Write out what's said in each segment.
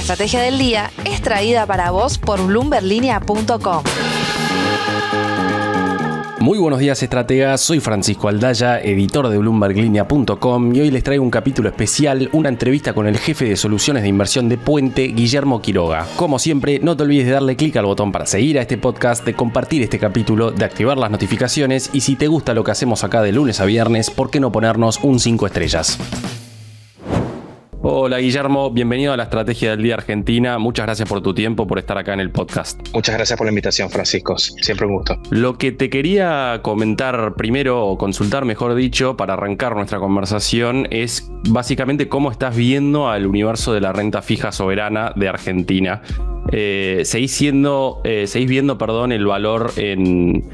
estrategia del día es traída para vos por bloomberlinia.com. Muy buenos días, estrategas. Soy Francisco Aldaya, editor de bloomberlinia.com, y hoy les traigo un capítulo especial, una entrevista con el jefe de soluciones de inversión de Puente, Guillermo Quiroga. Como siempre, no te olvides de darle clic al botón para seguir a este podcast, de compartir este capítulo, de activar las notificaciones y si te gusta lo que hacemos acá de lunes a viernes, ¿por qué no ponernos un 5 estrellas? Hola Guillermo, bienvenido a la Estrategia del Día Argentina. Muchas gracias por tu tiempo, por estar acá en el podcast. Muchas gracias por la invitación, Francisco. Siempre un gusto. Lo que te quería comentar primero, o consultar mejor dicho, para arrancar nuestra conversación, es básicamente cómo estás viendo al universo de la renta fija soberana de Argentina. Seguís viendo el valor en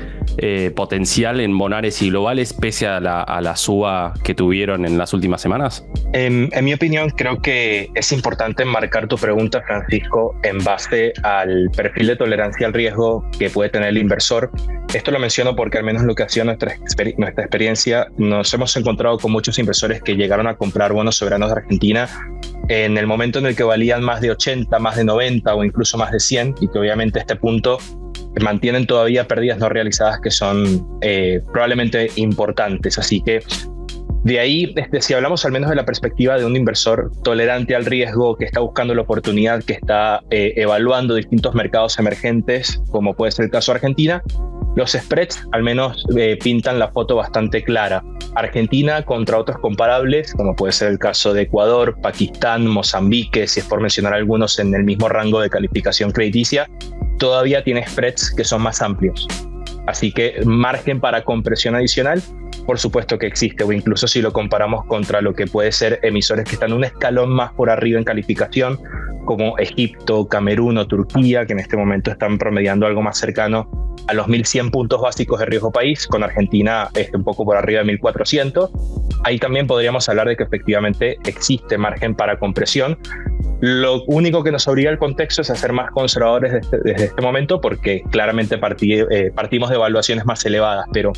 potencial en bonares y globales pese a la suba que tuvieron en las últimas semanas? En mi opinión, creo que es importante enmarcar tu pregunta, Francisco, en base al perfil de tolerancia al riesgo que puede tener el inversor. Esto lo menciono porque al menos lo que ha sido nuestra experiencia, nos hemos encontrado con muchos inversores que llegaron a comprar bonos soberanos de Argentina en el momento en el que valían más de 80, más de 90 o incluso más de 100, y que obviamente a este punto mantienen todavía pérdidas no realizadas que son probablemente importantes. Así que de ahí, si hablamos al menos de la perspectiva de un inversor tolerante al riesgo, que está buscando la oportunidad, que está evaluando distintos mercados emergentes, como puede ser el caso de Argentina, los spreads al menos pintan la foto bastante clara. Argentina contra otros comparables, como puede ser el caso de Ecuador, Pakistán, Mozambique, si es por mencionar algunos en el mismo rango de calificación crediticia, todavía tiene spreads que son más amplios. Así que margen para compresión adicional, por supuesto que existe, o incluso si lo comparamos contra lo que puede ser emisores que están un escalón más por arriba en calificación, como Egipto, Camerún o Turquía, que en este momento están promediando algo más cercano a los 1.100 puntos básicos de riesgo país, con Argentina un poco por arriba de 1.400. Ahí también podríamos hablar de que efectivamente existe margen para compresión. Lo único que nos obliga el contexto es a ser más conservadores desde este momento, porque claramente partimos de evaluaciones más elevadas, pero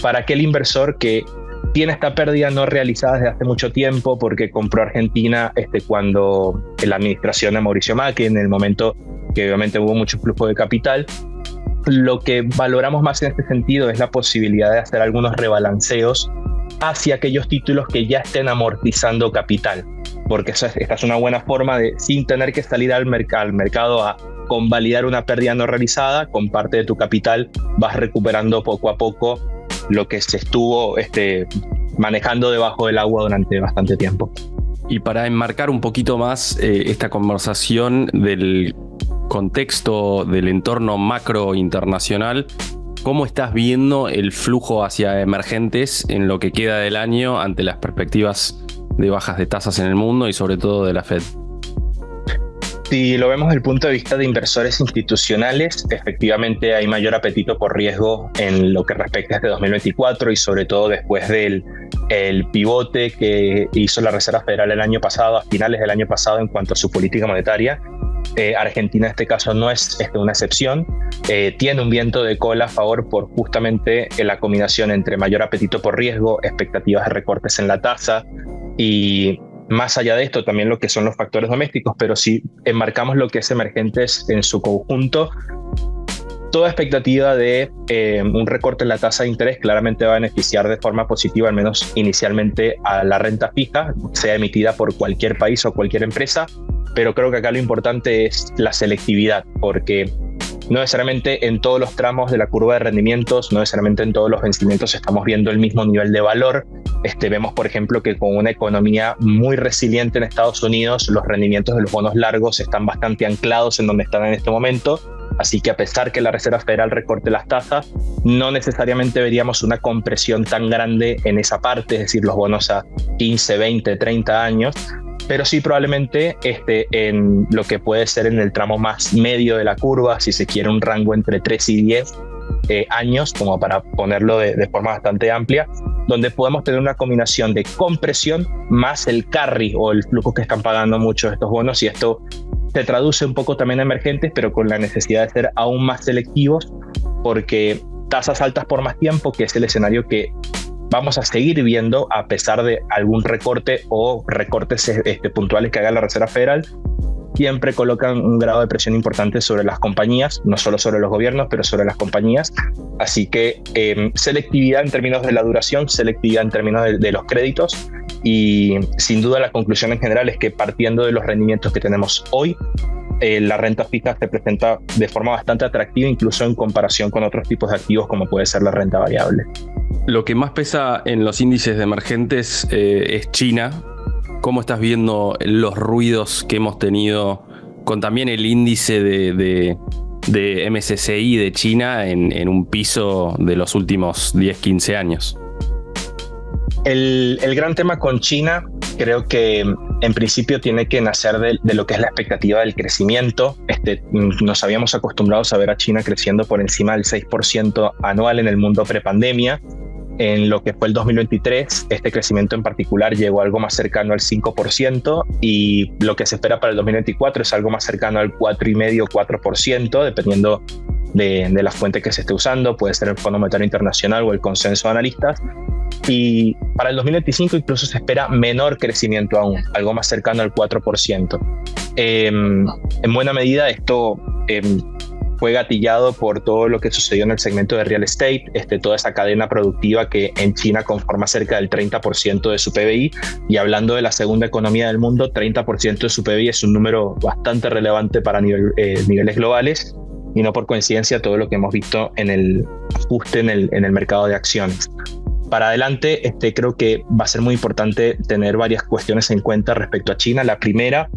para aquel inversor que tiene esta pérdida no realizada desde hace mucho tiempo, porque compró Argentina cuando la administración de Mauricio Macri, en el momento que obviamente hubo mucho flujo de capital, lo que valoramos más en este sentido es la posibilidad de hacer algunos rebalanceos hacia aquellos títulos que ya estén amortizando capital, porque esta es una buena forma de, sin tener que salir al mercado a convalidar una pérdida no realizada, con parte de tu capital vas recuperando poco a poco lo que se estuvo manejando debajo del agua durante bastante tiempo. Y para enmarcar un poquito más esta conversación del contexto del entorno macro internacional, ¿cómo estás viendo el flujo hacia emergentes en lo que queda del año ante las perspectivas de bajas de tasas en el mundo y sobre todo de la Fed? Si lo vemos desde el punto de vista de inversores institucionales, efectivamente hay mayor apetito por riesgo en lo que respecta a este 2024 y sobre todo después del pivote que hizo la Reserva Federal el año pasado, a finales del año pasado, en cuanto a su política monetaria. Argentina en este caso no es una excepción, tiene un viento de cola a favor por justamente la combinación entre mayor apetito por riesgo, expectativas de recortes en la tasa y más allá de esto también lo que son los factores domésticos, pero si enmarcamos lo que es emergentes en su conjunto, toda expectativa de un recorte en la tasa de interés claramente va a beneficiar de forma positiva, al menos inicialmente, a la renta fija, sea emitida por cualquier país o cualquier empresa, pero creo que acá lo importante es la selectividad, porque no necesariamente en todos los tramos de la curva de rendimientos, no necesariamente en todos los vencimientos estamos viendo el mismo nivel de valor. Vemos, por ejemplo, que con una economía muy resiliente en Estados Unidos, los rendimientos de los bonos largos están bastante anclados en donde están en este momento. Así que a pesar que la Reserva Federal recorte las tasas, no necesariamente veríamos una compresión tan grande en esa parte, es decir, los bonos a 15, 20, 30 años, pero sí probablemente en lo que puede ser en el tramo más medio de la curva, si se quiere un rango entre 3 y 10 años, como para ponerlo de forma bastante amplia, donde podemos tener una combinación de compresión más el carry o el flujo que están pagando muchos de estos bonos, y esto se traduce un poco también a emergentes, pero con la necesidad de ser aún más selectivos, porque tasas altas por más tiempo, que es el escenario que vamos a seguir viendo a pesar de algún recorte o recortes puntuales que haga la Reserva Federal, siempre colocan un grado de presión importante sobre las compañías, no solo sobre los gobiernos, pero sobre las compañías. Así que selectividad en términos de la duración, selectividad en términos de los créditos, y sin duda la conclusión en general es que partiendo de los rendimientos que tenemos hoy, la renta fija se presenta de forma bastante atractiva, incluso en comparación con otros tipos de activos como puede ser la renta variable. Lo que más pesa en los índices de emergentes es China. ¿Cómo estás viendo los ruidos que hemos tenido con también el índice de MSCI de China en un piso de los últimos 10-15 años? El gran tema con China creo que en principio tiene que nacer de lo que es la expectativa del crecimiento. Nos habíamos acostumbrado a ver a China creciendo por encima del 6% anual en el mundo prepandemia. En lo que fue el 2023, este crecimiento en particular llegó algo más cercano al 5%, y lo que se espera para el 2024 es algo más cercano al 4,5-4%, dependiendo de la fuente que se esté usando. Puede ser el Fondo Monetario Internacional o el consenso de analistas. Y para el 2025 incluso se espera menor crecimiento aún, algo más cercano al 4%. En buena medida esto fue gatillado por todo lo que sucedió en el segmento de real estate, toda esa cadena productiva que en China conforma cerca del 30% de su PBI, y hablando de la segunda economía del mundo, 30% de su PBI es un número bastante relevante para niveles globales, y no por coincidencia todo lo que hemos visto en el ajuste en el mercado de acciones. Para adelante, creo que va a ser muy importante tener varias cuestiones en cuenta respecto a China. La primera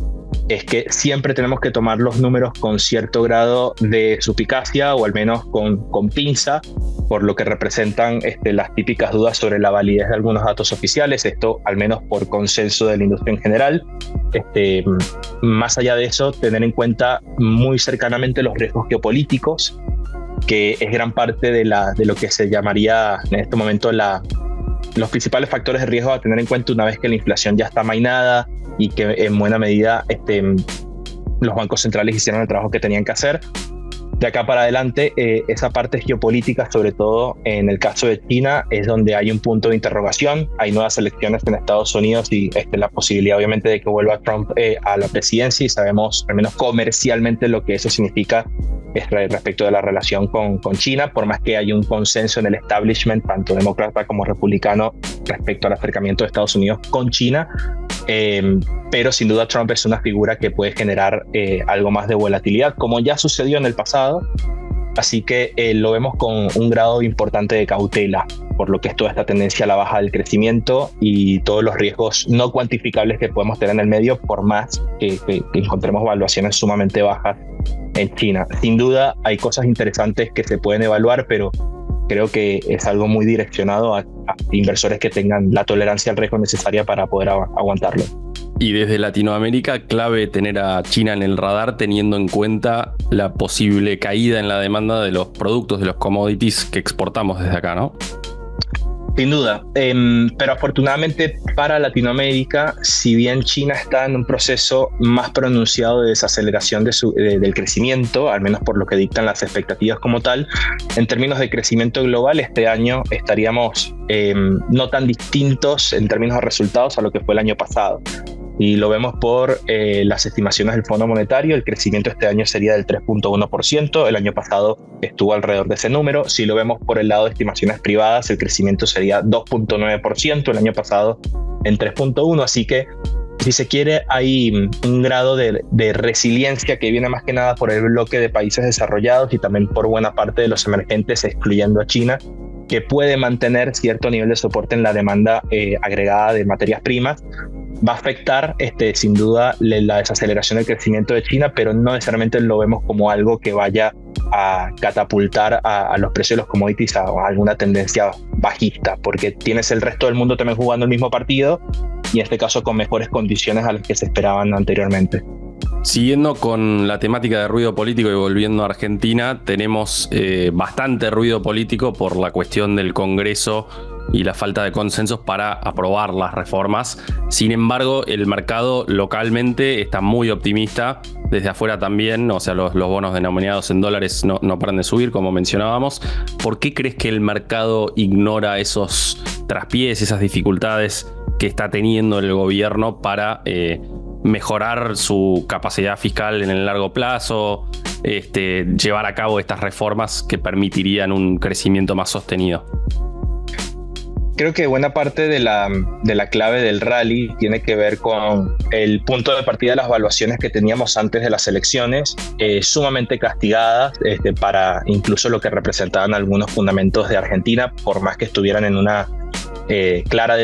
es que siempre tenemos que tomar los números con cierto grado de suspicacia, o al menos con pinza, por lo que representan las típicas dudas sobre la validez de algunos datos oficiales, esto al menos por consenso de la industria en general. Más allá de eso, tener en cuenta muy cercanamente los riesgos geopolíticos, que es gran parte de lo que se llamaría en este momento los principales factores de riesgo a tener en cuenta una vez que la inflación ya está amainada y que en buena medida los bancos centrales hicieron el trabajo que tenían que hacer. De acá para adelante, esa parte geopolítica, sobre todo en el caso de China, es donde hay un punto de interrogación. Hay nuevas elecciones en Estados Unidos y la posibilidad obviamente de que vuelva Trump a la presidencia, y sabemos al menos comercialmente lo que eso significa respecto de la relación con China, por más que hay un consenso en el establishment, tanto demócrata como republicano, respecto al acercamiento de Estados Unidos con China. Pero sin duda Trump es una figura que puede generar algo más de volatilidad, como ya sucedió en el pasado. Así que lo vemos con un grado importante de cautela, por lo que es toda esta tendencia a la baja del crecimiento y todos los riesgos no cuantificables que podemos tener en el medio, por más que encontremos valuaciones sumamente bajas en China. Sin duda hay cosas interesantes que se pueden evaluar, pero creo que es algo muy direccionado a inversores que tengan la tolerancia al riesgo necesaria para poder aguantarlo. Y desde Latinoamérica, clave tener a China en el radar, teniendo en cuenta la posible caída en la demanda de los productos, de los commodities que exportamos desde acá, ¿no? Sin duda, pero afortunadamente para Latinoamérica, si bien China está en un proceso más pronunciado de desaceleración del crecimiento, al menos por lo que dictan las expectativas como tal, en términos de crecimiento global, este año estaríamos no tan distintos en términos de resultados a lo que fue el año pasado. Y lo vemos por las estimaciones del Fondo Monetario. El crecimiento este año sería del 3,1%, el año pasado estuvo alrededor de ese número. Si lo vemos por el lado de estimaciones privadas, el crecimiento sería 2,9%, el año pasado en 3,1%, así que si se quiere hay un grado de resiliencia que viene más que nada por el bloque de países desarrollados y también por buena parte de los emergentes, excluyendo a China, que puede mantener cierto nivel de soporte en la demanda agregada de materias primas. Va a afectar sin duda la desaceleración del crecimiento de China, pero no necesariamente lo vemos como algo que vaya a catapultar a los precios de los commodities a alguna tendencia bajista, porque tienes el resto del mundo también jugando el mismo partido, y en este caso con mejores condiciones a las que se esperaban anteriormente. Siguiendo con la temática de ruido político y volviendo a Argentina, tenemos bastante ruido político por la cuestión del Congreso y la falta de consensos para aprobar las reformas. Sin embargo, el mercado localmente está muy optimista, desde afuera también, o sea, los bonos denominados en dólares no paran de subir, como mencionábamos. ¿Por qué crees que el mercado ignora esos traspiés, esas dificultades que está teniendo el gobierno para mejorar su capacidad fiscal en el largo plazo, llevar a cabo estas reformas que permitirían un crecimiento más sostenido? Creo que buena parte de la clave del rally tiene que ver con el punto de partida de las evaluaciones que teníamos antes de las elecciones, sumamente castigadas para incluso lo que representaban algunos fundamentos de Argentina, por más que estuvieran en una un claro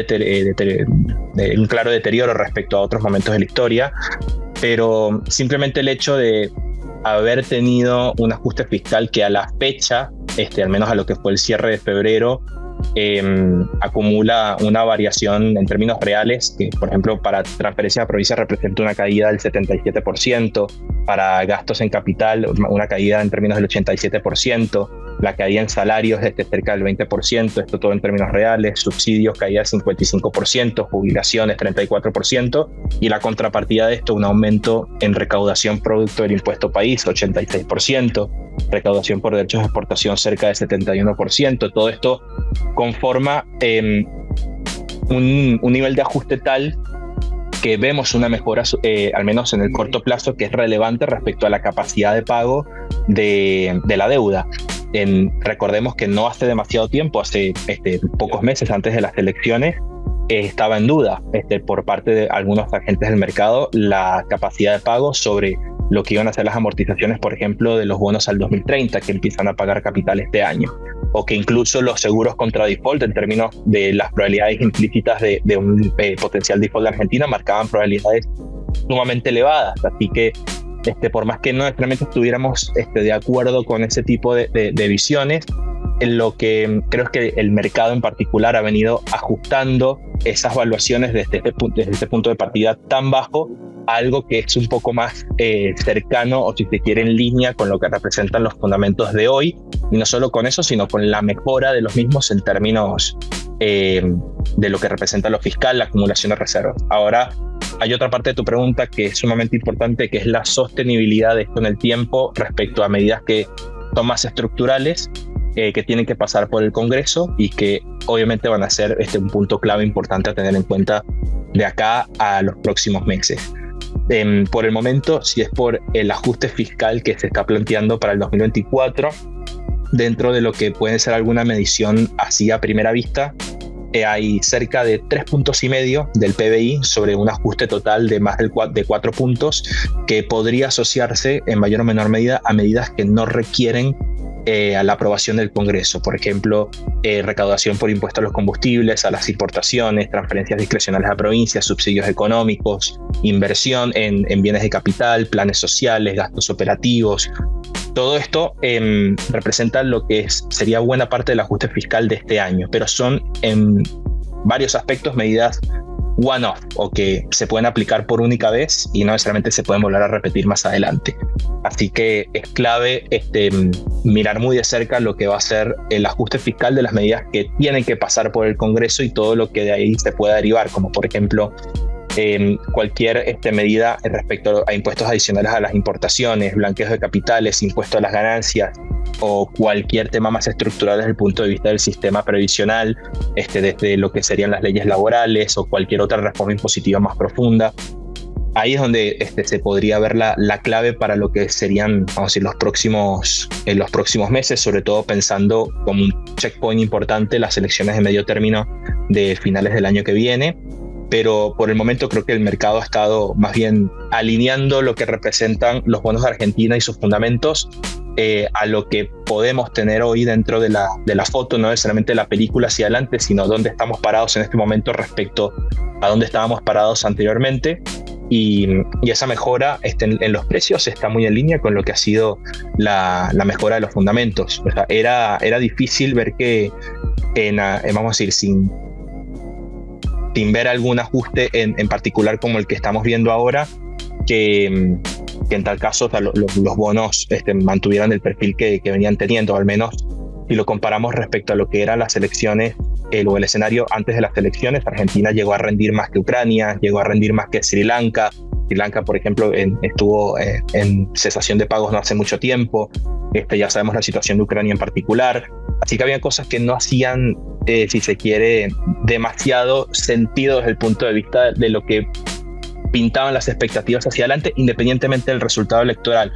deterioro respecto a otros momentos de la historia, pero simplemente el hecho de haber tenido un ajuste fiscal que a la fecha, al menos a lo que fue el cierre de febrero, acumula una variación en términos reales que, por ejemplo, para transferencia a provincia representa una caída del 77%, para gastos en capital una caída en términos del 87%, la caída en salarios cerca del 20%, esto todo en términos reales, subsidios caída del 55%, jubilaciones 34%, y la contrapartida de esto un aumento en recaudación producto del impuesto país 86%, recaudación por derechos de exportación cerca del 71%. Todo esto conforma un nivel de ajuste tal que vemos una mejora, al menos en el corto plazo, que es relevante respecto a la capacidad de pago de la deuda. Recordemos que no hace demasiado tiempo, hace pocos meses antes de las elecciones, estaba en duda por parte de algunos agentes del mercado la capacidad de pago sobre lo que iban a ser las amortizaciones, por ejemplo, de los bonos al 2030 que empiezan a pagar capital este año, o que incluso los seguros contra default en términos de las probabilidades implícitas de un potencial default de Argentina marcaban probabilidades sumamente elevadas. Así que por más que no necesariamente estuviéramos de acuerdo con ese tipo de visiones, en lo que creo es que el mercado en particular ha venido ajustando esas valuaciones desde este punto de partida tan bajo a algo que es un poco más cercano, o si se quiere en línea con lo que representan los fundamentos de hoy, y no solo con eso, sino con la mejora de los mismos en términos de lo que representa lo fiscal, la acumulación de reservas. Ahora, hay otra parte de tu pregunta que es sumamente importante, que es la sostenibilidad de esto en el tiempo respecto a medidas que son más estructurales, que tienen que pasar por el Congreso y que obviamente van a ser un punto clave importante a tener en cuenta de acá a los próximos meses. Por el momento, si es por el ajuste fiscal que se está planteando para el 2024, dentro de lo que puede ser alguna medición así a primera vista, hay cerca de 3,5 puntos del PBI sobre un ajuste total de más de 4 puntos que podría asociarse en mayor o menor medida a medidas que no requieren a la aprobación del Congreso. Por ejemplo, recaudación por impuestos a los combustibles, a las importaciones, transferencias discrecionales a provincias, subsidios económicos, inversión en bienes de capital, planes sociales, gastos operativos. Todo esto representa lo que sería buena parte del ajuste fiscal de este año, pero son en varios aspectos medidas one-off, o que se pueden aplicar por única vez y no necesariamente se pueden volver a repetir más adelante. Así que es clave mirar muy de cerca lo que va a ser el ajuste fiscal de las medidas que tienen que pasar por el Congreso y todo lo que de ahí se pueda derivar, como por ejemplo cualquier medida respecto a impuestos adicionales a las importaciones, blanqueo de capitales, impuesto a las ganancias, o cualquier tema más estructural desde el punto de vista del sistema previsional, desde lo que serían las leyes laborales o cualquier otra reforma impositiva más profunda. Ahí es donde se podría ver la clave para lo que serían, vamos a decir, los próximos meses, sobre todo pensando como un checkpoint importante las elecciones de medio término de finales del año que viene. Pero por el momento creo que el mercado ha estado más bien alineando lo que representan los bonos de Argentina y sus fundamentos a lo que podemos tener hoy dentro de la foto, no necesariamente la película hacia adelante, sino dónde estamos parados en este momento respecto a dónde estábamos parados anteriormente. Y esa mejora en los precios está muy en línea con lo que ha sido la mejora de los fundamentos. O sea, era difícil ver que, vamos a decir, sin ver algún ajuste en particular como el que estamos viendo ahora, que en tal caso los bonos mantuvieran el perfil que venían teniendo, al menos si lo comparamos respecto a lo que eran las elecciones o el escenario antes de las elecciones. Argentina llegó a rendir más que Ucrania, llegó a rendir más que Sri Lanka. Sri Lanka, por ejemplo, estuvo en cesación de pagos no hace mucho tiempo. Ya sabemos la situación de Ucrania en particular. Así que había cosas que no hacían, si se quiere, demasiado sentido desde el punto de vista de lo que pintaban las expectativas hacia adelante, independientemente del resultado electoral.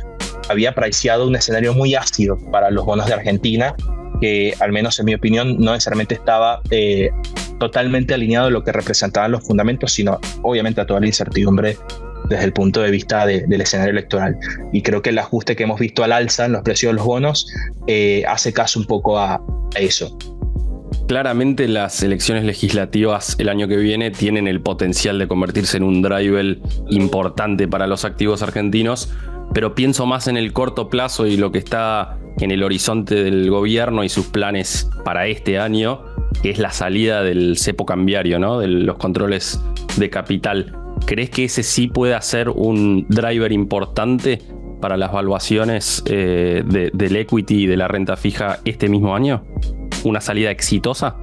Había priceado un escenario muy ácido para los bonos de Argentina, que al menos en mi opinión no necesariamente estaba totalmente alineado a lo que representaban los fundamentos, sino obviamente a toda la incertidumbre desde el punto de vista del escenario electoral. Y creo que el ajuste que hemos visto al alza en los precios de los bonos hace caso un poco a eso. Claramente las elecciones legislativas el año que viene tienen el potencial de convertirse en un driver importante para los activos argentinos, pero pienso más en el corto plazo y lo que está en el horizonte del gobierno y sus planes para este año, que es la salida del cepo cambiario, ¿no? De los controles de capital. ¿Crees que ese sí puede ser un driver importante para las valuaciones del equity y de la renta fija este mismo año? ¿Una salida exitosa?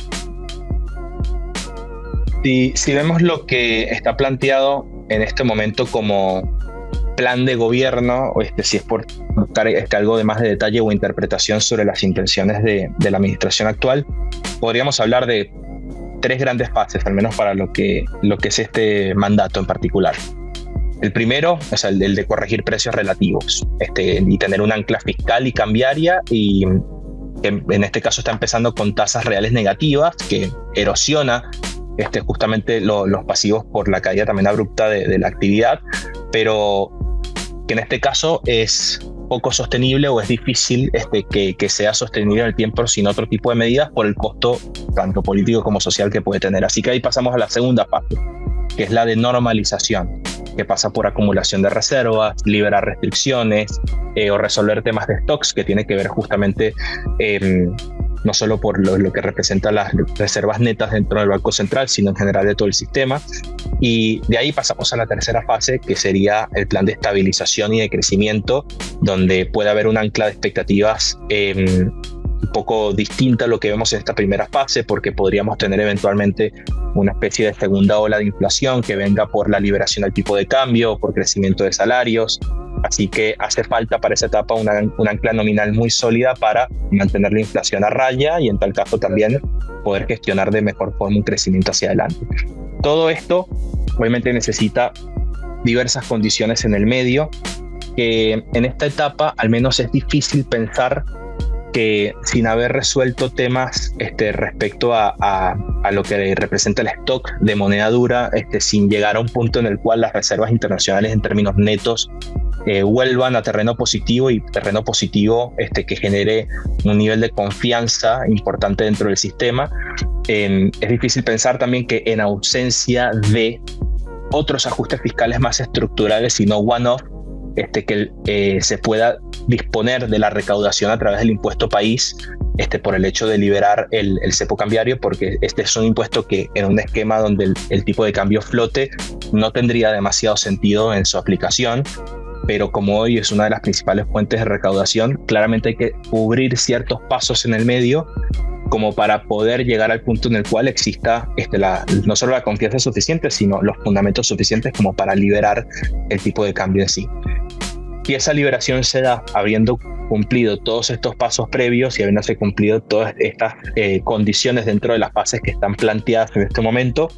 Si vemos lo que está planteado en este momento como plan de gobierno, o si es por buscar algo de más de detalle o interpretación sobre las intenciones de la administración actual, podríamos hablar de 3 grandes fases, al menos para lo que es este mandato en particular. El primero es el de corregir precios relativos y tener un ancla fiscal y cambiaria, y que en este caso está empezando con tasas reales negativas, que erosiona justamente los pasivos por la caída también abrupta de la actividad, pero que en este caso es poco sostenible o es difícil que sea sostenible en el tiempo sin otro tipo de medidas por el costo tanto político como social que puede tener. Así que ahí pasamos a la segunda fase, que es la de normalización, que pasa por acumulación de reservas, liberar restricciones o resolver temas de stocks, que tiene que ver justamente no solo por lo que representa las reservas netas dentro del Banco Central, sino en general de todo el sistema. Y de ahí pasamos a la tercera fase, que sería el plan de estabilización y de crecimiento, donde puede haber un ancla de expectativas un poco distinta a lo que vemos en esta primera fase, porque podríamos tener eventualmente una especie de segunda ola de inflación que venga por la liberación del tipo de cambio o por crecimiento de salarios. Así que hace falta para esa etapa una ancla nominal muy sólida para mantener la inflación a raya y en tal caso también poder gestionar de mejor forma un crecimiento hacia adelante. Todo esto obviamente necesita diversas condiciones en el medio, que en esta etapa al menos es difícil pensar que sin haber resuelto temas respecto a lo que representa el stock de moneda dura, sin llegar a un punto en el cual las reservas internacionales en términos netos vuelvan a terreno positivo, y terreno positivo que genere un nivel de confianza importante dentro del sistema. Es difícil pensar también que en ausencia de otros ajustes fiscales más estructurales y no one-off, que se pueda disponer de la recaudación a través del impuesto país por el hecho de liberar el cepo cambiario, porque este es un impuesto que en un esquema donde el tipo de cambio flote no tendría demasiado sentido en su aplicación, pero como hoy es una de las principales fuentes de recaudación, claramente hay que cubrir ciertos pasos en el medio como para poder llegar al punto en el cual exista no solo la confianza suficiente, sino los fundamentos suficientes como para liberar el tipo de cambio en sí. Y esa liberación se da habiendo cumplido todos estos pasos previos y habiéndose cumplido todas estas condiciones dentro de las fases que están planteadas en este momento.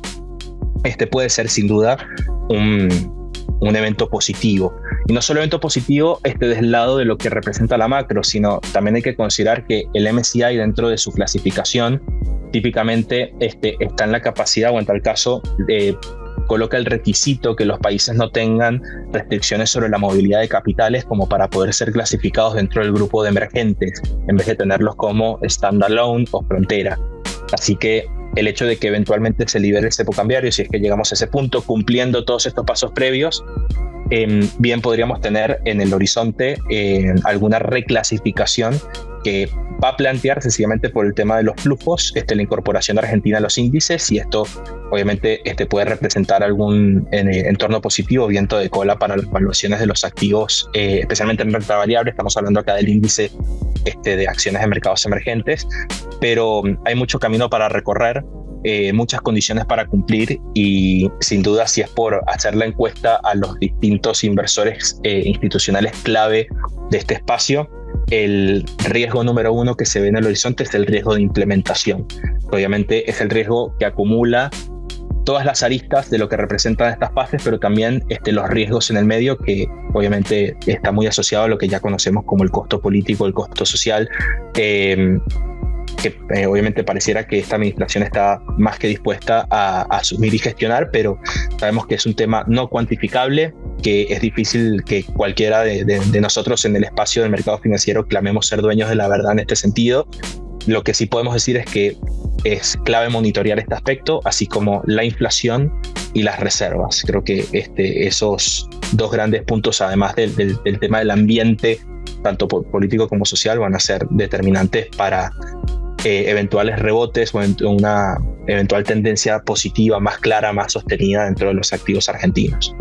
Puede ser sin duda un evento positivo. Y no solo evento positivo desde el lado de lo que representa la macro, sino también hay que considerar que el MSCI dentro de su clasificación típicamente está en la capacidad, o en tal caso coloca el requisito que los países no tengan restricciones sobre la movilidad de capitales como para poder ser clasificados dentro del grupo de emergentes, en vez de tenerlos como standalone o frontera. Así que el hecho de que eventualmente se libere el cepo cambiario, si es que llegamos a ese punto, cumpliendo todos estos pasos previos, bien podríamos tener en el horizonte alguna reclasificación que va a plantear sencillamente por el tema de los flujos, la incorporación de Argentina a los índices, y esto obviamente puede representar algún entorno positivo, viento de cola para las valuaciones de los activos, especialmente en renta variable. Estamos hablando acá del índice de acciones de mercados emergentes, pero hay mucho camino para recorrer, muchas condiciones para cumplir, y sin duda, si es por hacer la encuesta a los distintos inversores institucionales clave de este espacio, el riesgo número uno que se ve en el horizonte es el riesgo de implementación. Obviamente es el riesgo que acumula todas las aristas de lo que representan estas fases, pero también los riesgos en el medio, que obviamente está muy asociado a lo que ya conocemos como el costo político, el costo social, que obviamente pareciera que esta administración está más que dispuesta a asumir y gestionar, pero sabemos que es un tema no cuantificable, que es difícil que cualquiera de nosotros en el espacio del mercado financiero clamemos ser dueños de la verdad en este sentido. Lo que sí podemos decir es que es clave monitorear este aspecto, así como la inflación y las reservas. Creo que esos dos grandes puntos, además del tema del ambiente, tanto político como social, van a ser determinantes para eventuales rebotes o una eventual tendencia positiva más clara, más sostenida dentro de los activos argentinos.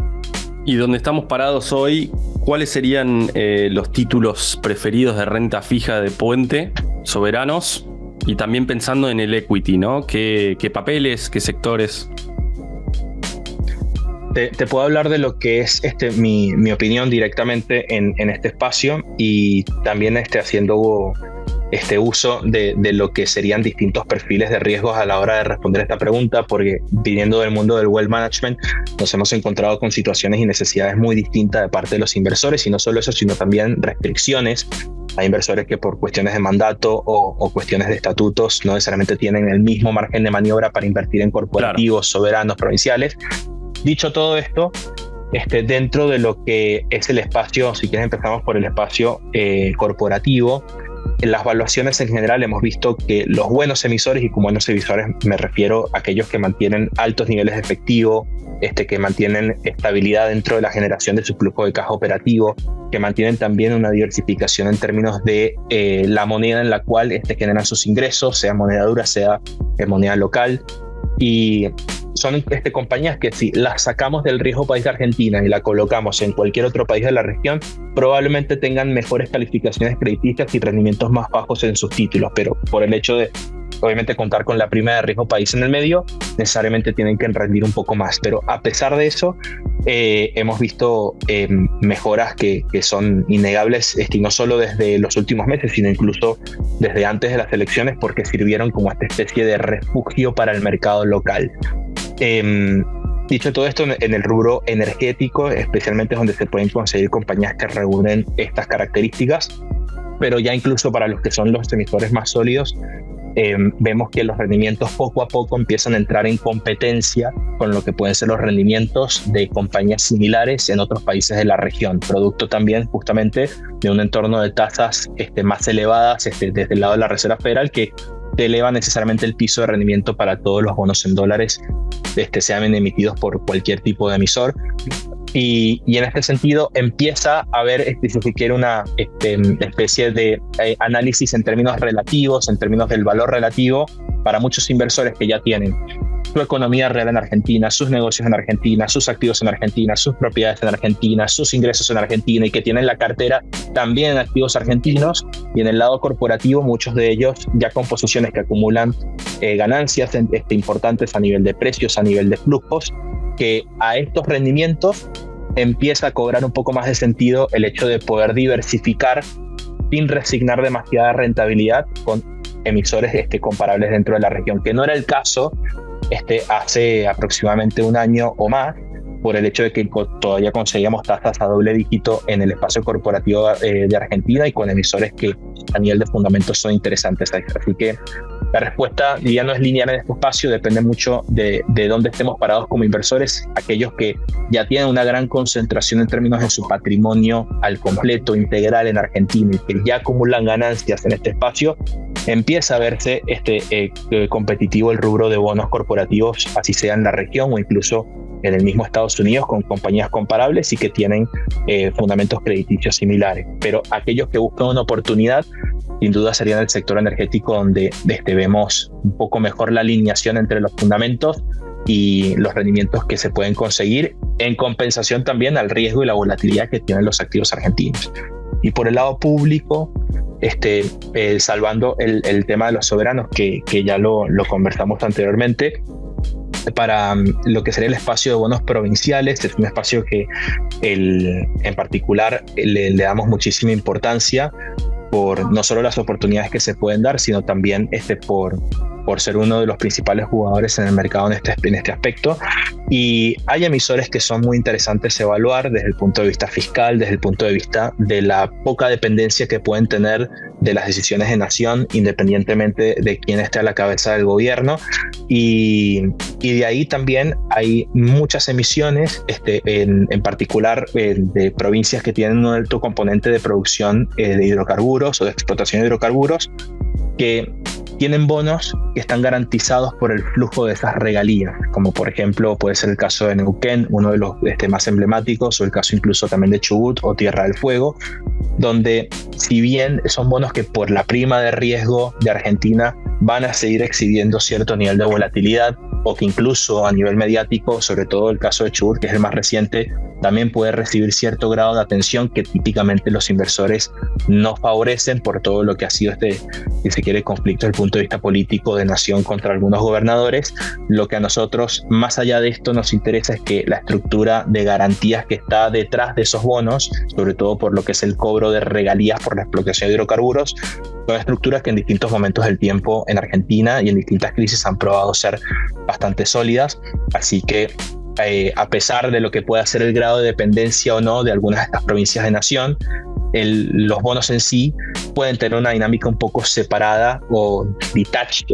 Y donde estamos parados hoy, ¿cuáles serían los títulos preferidos de renta fija de Puente, soberanos? Y también pensando en el equity, ¿no? ¿Qué papeles, qué sectores? Te puedo hablar de lo que es mi opinión directamente en este espacio, y también haciendo uso de lo que serían distintos perfiles de riesgos a la hora de responder esta pregunta, porque viniendo del mundo del wealth management nos hemos encontrado con situaciones y necesidades muy distintas de parte de los inversores, y no solo eso, sino también restricciones. Hay inversores que por cuestiones de mandato o cuestiones de estatutos no necesariamente tienen el mismo margen de maniobra para invertir en corporativos, soberanos, provinciales. Dicho todo esto, dentro de lo que es el espacio, si quieres empezamos por el espacio corporativo, en las valuaciones en general hemos visto que los buenos emisores, y con buenos emisores me refiero a aquellos que mantienen altos niveles de efectivo, que mantienen estabilidad dentro de la generación de su flujo de caja operativo, que mantienen también una diversificación en términos de la moneda en la cual generan sus ingresos, sea moneda dura, sea moneda local. Y son compañías que si las sacamos del riesgo país de Argentina y la colocamos en cualquier otro país de la región, probablemente tengan mejores calificaciones crediticias y rendimientos más bajos en sus títulos, pero por el hecho de obviamente contar con la prima de riesgo país en el medio, necesariamente tienen que rendir un poco más. Pero a pesar de eso, hemos visto mejoras que son innegables, y no solo desde los últimos meses, sino incluso desde antes de las elecciones, porque sirvieron como esta especie de refugio para el mercado local. Dicho todo esto, en el rubro energético especialmente es donde se pueden conseguir compañías que reúnen estas características, pero ya incluso para los que son los emisores más sólidos, vemos que los rendimientos poco a poco empiezan a entrar en competencia con lo que pueden ser los rendimientos de compañías similares en otros países de la región, producto también justamente de un entorno de tasas más elevadas desde el lado de la Reserva Federal, que te eleva necesariamente el piso de rendimiento para todos los bonos en dólares, sean emitidos por cualquier tipo de emisor. Y en este sentido empieza a haber, si se quiere, una especie de análisis en términos relativos, en términos del valor relativo, para muchos inversores que ya tienen su economía real en Argentina, sus negocios en Argentina, sus activos en Argentina, sus propiedades en Argentina, sus ingresos en Argentina, y que tienen la cartera también en activos argentinos. Y en el lado corporativo, muchos de ellos ya con posiciones que acumulan ganancias importantes a nivel de precios, a nivel de flujos, que a estos rendimientos empieza a cobrar un poco más de sentido el hecho de poder diversificar sin resignar demasiada rentabilidad con emisores comparables dentro de la región, que no era el caso hace aproximadamente un año o más, por el hecho de que todavía conseguíamos tasas a doble dígito en el espacio corporativo de Argentina, y con emisores que a nivel de fundamentos son interesantes. Así que la respuesta ya no es lineal en este espacio, depende mucho de dónde estemos parados como inversores. Aquellos que ya tienen una gran concentración en términos de su patrimonio al completo, integral en Argentina, y que ya acumulan ganancias en este espacio, empieza a verse competitivo el rubro de bonos corporativos, así sea en la región o incluso en el mismo Estados Unidos, con compañías comparables y que tienen fundamentos crediticios similares. Pero aquellos que buscan una oportunidad, sin duda sería en el sector energético, donde vemos un poco mejor la alineación entre los fundamentos y los rendimientos que se pueden conseguir, en compensación también al riesgo y la volatilidad que tienen los activos argentinos. Y por el lado público, salvando el tema de los soberanos, que ya lo conversamos anteriormente, para lo que sería el espacio de bonos provinciales, es un espacio que en particular le damos muchísima importancia por no solo las oportunidades que se pueden dar, sino también por por ser uno de los principales jugadores en el mercado en este aspecto. Y hay emisores que son muy interesantes evaluar desde el punto de vista fiscal, desde el punto de vista de la poca dependencia que pueden tener de las decisiones de nación, independientemente de quién esté a la cabeza del gobierno. Y de ahí también hay muchas emisiones, en particular de provincias que tienen un alto componente de producción de hidrocarburos o de explotación de hidrocarburos, que tienen bonos que están garantizados por el flujo de esas regalías, como por ejemplo puede ser el caso de Neuquén, uno de los más emblemáticos, o el caso incluso también de Chubut o Tierra del Fuego, donde si bien son bonos que por la prima de riesgo de Argentina van a seguir exhibiendo cierto nivel de volatilidad, o que incluso a nivel mediático, sobre todo el caso de Chubut, que es el más reciente, también puede recibir cierto grado de atención que típicamente los inversores no favorecen por todo lo que ha sido si se quiere, conflicto desde el punto de vista político de nación contra algunos gobernadores. Lo que a nosotros, más allá de esto, nos interesa es que la estructura de garantías que está detrás de esos bonos, sobre todo por lo que es el cobro de regalías por la explotación de hidrocarburos, son estructuras que en distintos momentos del tiempo en Argentina y en distintas crisis han probado ser bastante sólidas. Así que a pesar de lo que pueda ser el grado de dependencia o no de algunas de estas provincias de nación, los bonos en sí pueden tener una dinámica un poco separada o detached,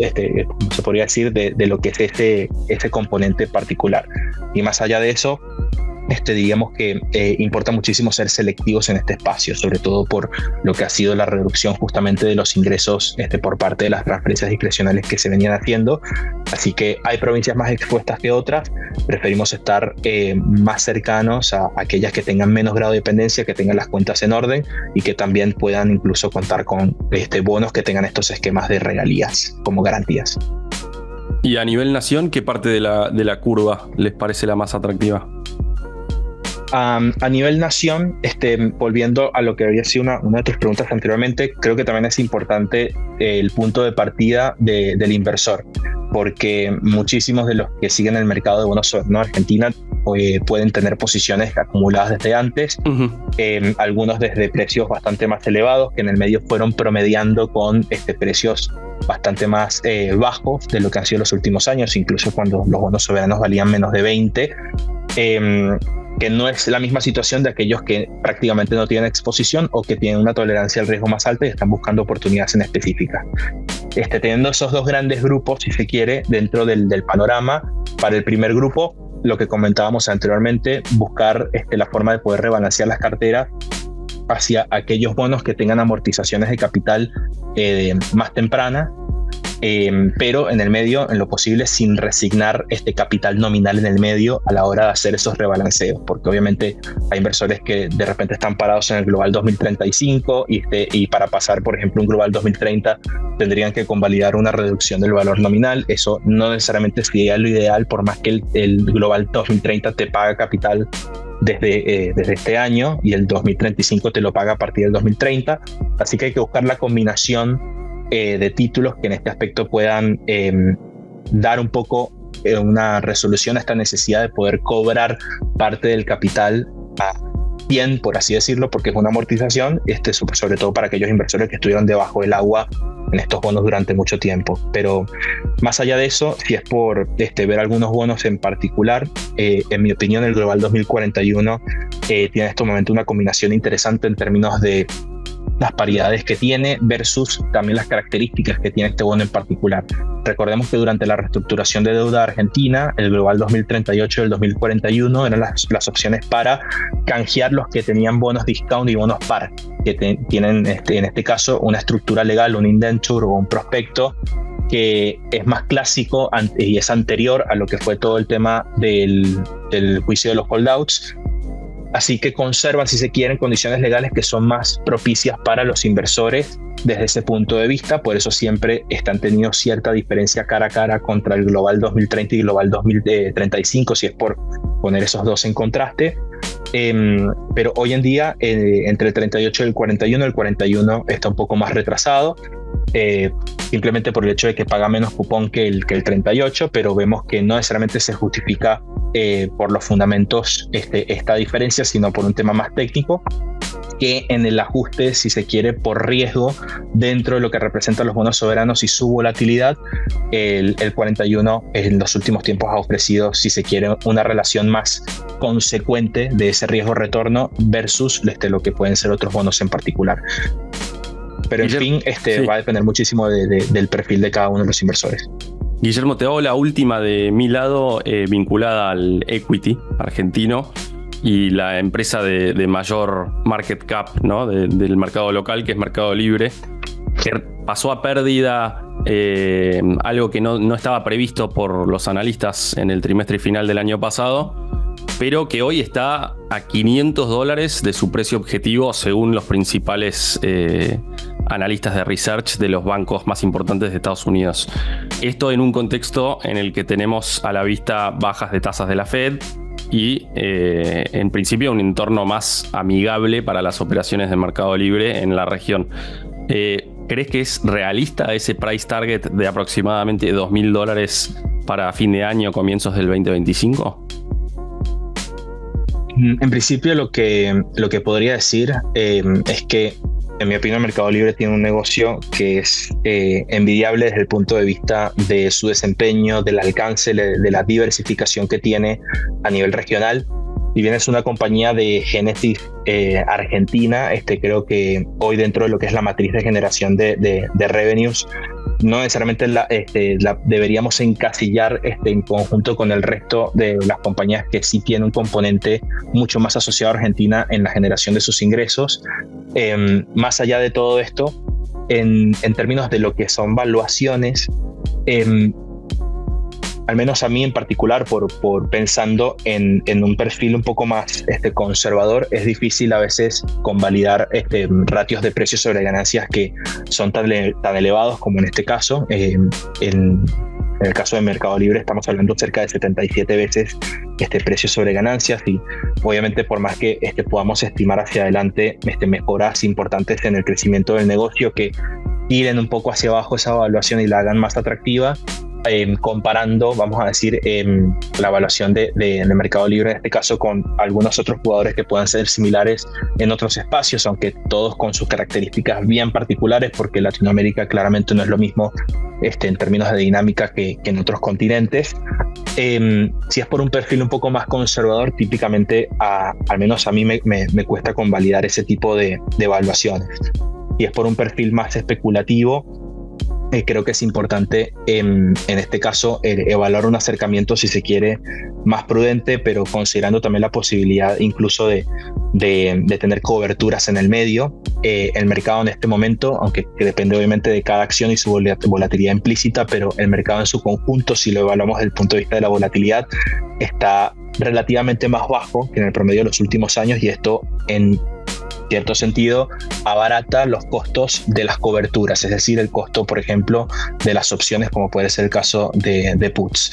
como se podría decir, de lo que es este componente particular. Y más allá de eso, digamos que importa muchísimo ser selectivos en este espacio, sobre todo por lo que ha sido la reducción justamente de los ingresos por parte de las transferencias discrecionales que se venían haciendo. Así que hay provincias más expuestas que otras. Preferimos estar más cercanos a aquellas que tengan menos grado de dependencia, que tengan las cuentas en orden y que también puedan incluso contar con bonos que tengan estos esquemas de regalías como garantías. Y a nivel nación, ¿qué parte de la curva les parece la más atractiva? A nivel nación, volviendo a lo que había sido una de tus preguntas anteriormente, creo que también es importante el punto de partida del inversor, porque muchísimos de los que siguen el mercado de bonos no Argentina pueden tener posiciones acumuladas desde antes, algunos desde precios bastante más elevados, que en el medio fueron promediando con precios bastante más bajos de lo que han sido los últimos años, incluso cuando los bonos soberanos valían menos de 20, que no es la misma situación de aquellos que prácticamente no tienen exposición o que tienen una tolerancia al riesgo más alta y están buscando oportunidades en específicas. Teniendo esos dos grandes grupos, si se quiere, dentro del panorama, para el primer grupo, lo que comentábamos anteriormente, buscar la forma de poder rebalancear las carteras hacia aquellos bonos que tengan amortizaciones de capital más temprana, pero en el medio, en lo posible, sin resignar capital nominal en el medio a la hora de hacer esos rebalanceos, porque obviamente hay inversores que de repente están parados en el Global 2035 y para pasar, por ejemplo, un Global 2030 tendrían que convalidar una reducción del valor nominal. Eso no necesariamente sería lo ideal, por más que el Global 2030 te paga capital desde este año y el 2035 te lo paga a partir del 2030, así que hay que buscar la combinación de títulos que en este aspecto puedan dar un poco una resolución a esta necesidad de poder cobrar parte del capital a 100, por así decirlo, porque es una amortización, sobre todo para aquellos inversores que estuvieron debajo del agua en estos bonos durante mucho tiempo. Pero más allá de eso, si es por ver algunos bonos en particular, en mi opinión el Global 2041 tiene en este momento una combinación interesante en términos de las paridades que tiene versus también las características que tiene este bono en particular. Recordemos que durante la reestructuración de deuda argentina, el Global 2038 y el 2041 eran las opciones para canjear los que tenían bonos discount y bonos par, que tienen en este caso una estructura legal, un indenture o un prospecto que es más clásico y es anterior a lo que fue todo el tema del juicio de los holdouts. Así que conservan, si se quieren, condiciones legales que son más propicias para los inversores desde ese punto de vista. Por eso siempre están teniendo cierta diferencia cara a cara contra el Global 2030 y Global 2035, si es por poner esos dos en contraste. Pero hoy en día, entre el 38 y el 41 está un poco más retrasado, simplemente por el hecho de que paga menos cupón que el 38, pero vemos que no necesariamente se justifica por los fundamentos esta diferencia, sino por un tema más técnico. que en el ajuste, si se quiere, por riesgo, dentro de lo que representan los bonos soberanos y su volatilidad, el 41 en los últimos tiempos ha ofrecido, si se quiere, una relación más consecuente de ese riesgo-retorno versus lo que pueden ser otros bonos en particular. Pero en fin, sí, va a depender muchísimo del perfil de cada uno de los inversores. Guillermo, te hago la última de mi lado, vinculada al equity argentino y la empresa de mayor market cap, ¿no? del mercado local, que es Mercado Libre, que pasó a pérdida, algo que no estaba previsto por los analistas en el trimestre final del año pasado, pero que hoy está a $500 de su precio objetivo según los principales analistas de research de los bancos más importantes de Estados Unidos. Esto en un contexto en el que tenemos a la vista bajas de tasas de la Fed y en principio un entorno más amigable para las operaciones de Mercado Libre en la región. ¿Crees que es realista ese price target de aproximadamente $2.000 para fin de año, comienzos del 2025? En principio lo que podría decir es que, en mi opinión, Mercado Libre tiene un negocio que es envidiable desde el punto de vista de su desempeño, del alcance, de la diversificación que tiene a nivel regional. Si bien es una compañía de génesis argentina, creo que hoy dentro de lo que es la matriz de generación de revenues, no necesariamente la deberíamos encasillar en conjunto con el resto de las compañías que sí tienen un componente mucho más asociado a Argentina en la generación de sus ingresos. Más allá de todo esto, en términos de lo que son valuaciones, al menos a mí en particular, por pensando en un perfil un poco más conservador, es difícil a veces convalidar ratios de precios sobre ganancias que son tan elevados como en este caso. En el caso de Mercado Libre estamos hablando cerca de 77 veces precio sobre ganancias, y obviamente por más que podamos estimar hacia adelante mejoras importantes en el crecimiento del negocio que tiren un poco hacia abajo esa evaluación y la hagan más atractiva, comparando, vamos a decir, la evaluación de Mercado Libre en este caso con algunos otros jugadores que puedan ser similares en otros espacios, aunque todos con sus características bien particulares, porque Latinoamérica claramente no es lo mismo en términos de dinámica que en otros continentes. Si es por un perfil un poco más conservador, típicamente al menos a mí me cuesta convalidar ese tipo de evaluaciones. Si es por un perfil más especulativo, creo que es importante en este caso evaluar un acercamiento, si se quiere, más prudente, pero considerando también la posibilidad incluso de tener coberturas en el medio. El mercado en este momento, aunque depende obviamente de cada acción y su volatilidad implícita, pero el mercado en su conjunto, si lo evaluamos desde el punto de vista de la volatilidad, está relativamente más bajo que en el promedio de los últimos años, y esto en cierto sentido abarata los costos de las coberturas, es decir, el costo, por ejemplo, de las opciones, como puede ser el caso de puts.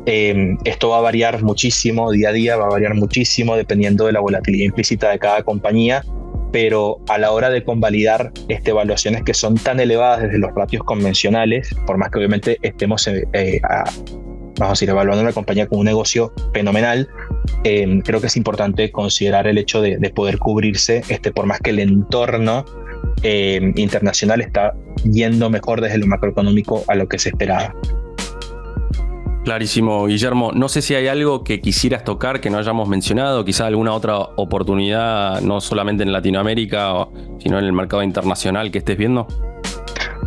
Esto va a variar muchísimo día a día, va a variar muchísimo dependiendo de la volatilidad implícita de cada compañía, pero a la hora de convalidar evaluaciones que son tan elevadas desde los ratios convencionales, por más que obviamente estemos vamos a decir, evaluando una compañía con un negocio fenomenal, creo que es importante considerar el hecho de poder cubrirse, por más que el entorno internacional está yendo mejor desde lo macroeconómico a lo que se esperaba. Clarísimo, Guillermo. No sé si hay algo que quisieras tocar que no hayamos mencionado, quizá alguna otra oportunidad, no solamente en Latinoamérica, sino en el mercado internacional que estés viendo.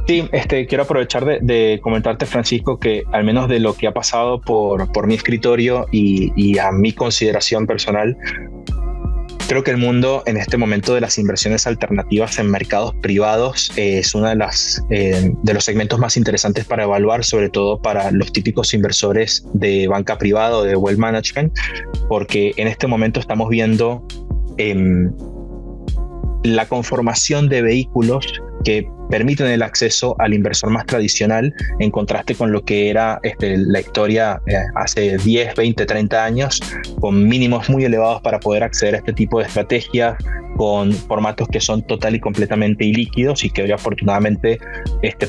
Sí, quiero aprovechar de comentarte, Francisco, que al menos de lo que ha pasado por mi escritorio y a mi consideración personal, creo que el mundo en este momento de las inversiones alternativas en mercados privados es uno de los segmentos más interesantes para evaluar, sobre todo para los típicos inversores de banca privada o de wealth management, porque en este momento estamos viendo la conformación de vehículos que permiten el acceso al inversor más tradicional, en contraste con lo que era la historia hace 10, 20, 30 años, con mínimos muy elevados para poder acceder a este tipo de estrategias, con formatos que son total y completamente ilíquidos y que hoy afortunadamente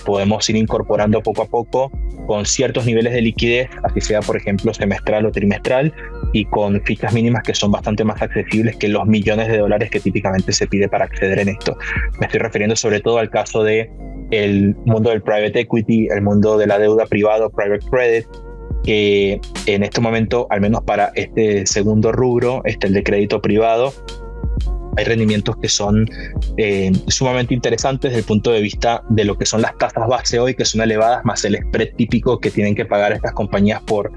podemos ir incorporando poco a poco con ciertos niveles de liquidez, así sea por ejemplo semestral o trimestral, y con fichas mínimas que son bastante más accesibles que los millones de dólares que típicamente se pide para acceder en esto. Me estoy refiriendo sobre todo al caso de el mundo del private equity, el mundo de la deuda privada, private credit, que en este momento, al menos para este segundo rubro, el de crédito privado, hay rendimientos que son sumamente interesantes desde el punto de vista de lo que son las tasas base hoy, que son elevadas, más el spread típico que tienen que pagar estas compañías por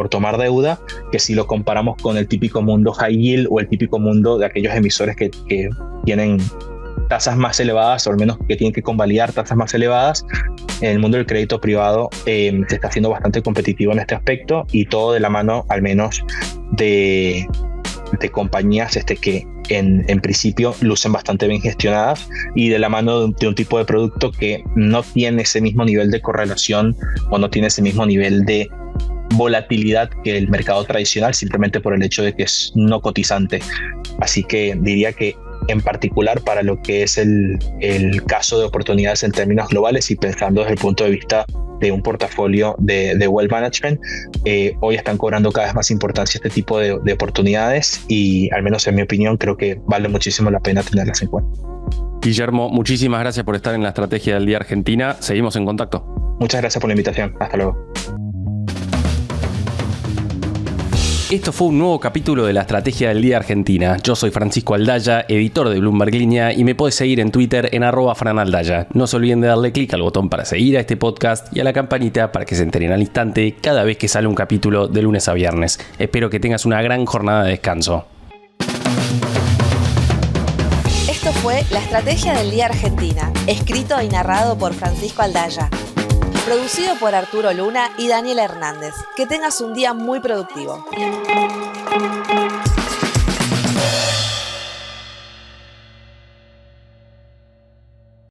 tomar deuda, que si lo comparamos con el típico mundo high yield o el típico mundo de aquellos emisores que tienen tasas más elevadas, o al menos que tienen que convalidar tasas más elevadas, en el mundo del crédito privado se está haciendo bastante competitivo en este aspecto, y todo de la mano al menos de compañías que en principio lucen bastante bien gestionadas, y de la mano de un tipo de producto que no tiene ese mismo nivel de correlación o no tiene ese mismo nivel de volatilidad que el mercado tradicional, simplemente por el hecho de que es no cotizante. Así que diría que en particular para lo que es el caso de oportunidades en términos globales y pensando desde el punto de vista de un portafolio de wealth management, hoy están cobrando cada vez más importancia este tipo de oportunidades, y al menos en mi opinión creo que vale muchísimo la pena tenerlas en cuenta. Guillermo, muchísimas gracias por estar en la Estrategia del Día Argentina. Seguimos en contacto. Muchas gracias por la invitación. Hasta luego. Esto fue un nuevo capítulo de la Estrategia del Día Argentina. Yo soy Francisco Aldaya, editor de Bloomberg Línea, y me podés seguir en Twitter en @franaldaya. No se olviden de darle clic al botón para seguir a este podcast y a la campanita para que se enteren al instante cada vez que sale un capítulo de lunes a viernes. Espero que tengas una gran jornada de descanso. Esto fue La Estrategia del Día Argentina, escrito y narrado por Francisco Aldaya. Producido por Arturo Luna y Daniel Hernández. Que tengas un día muy productivo.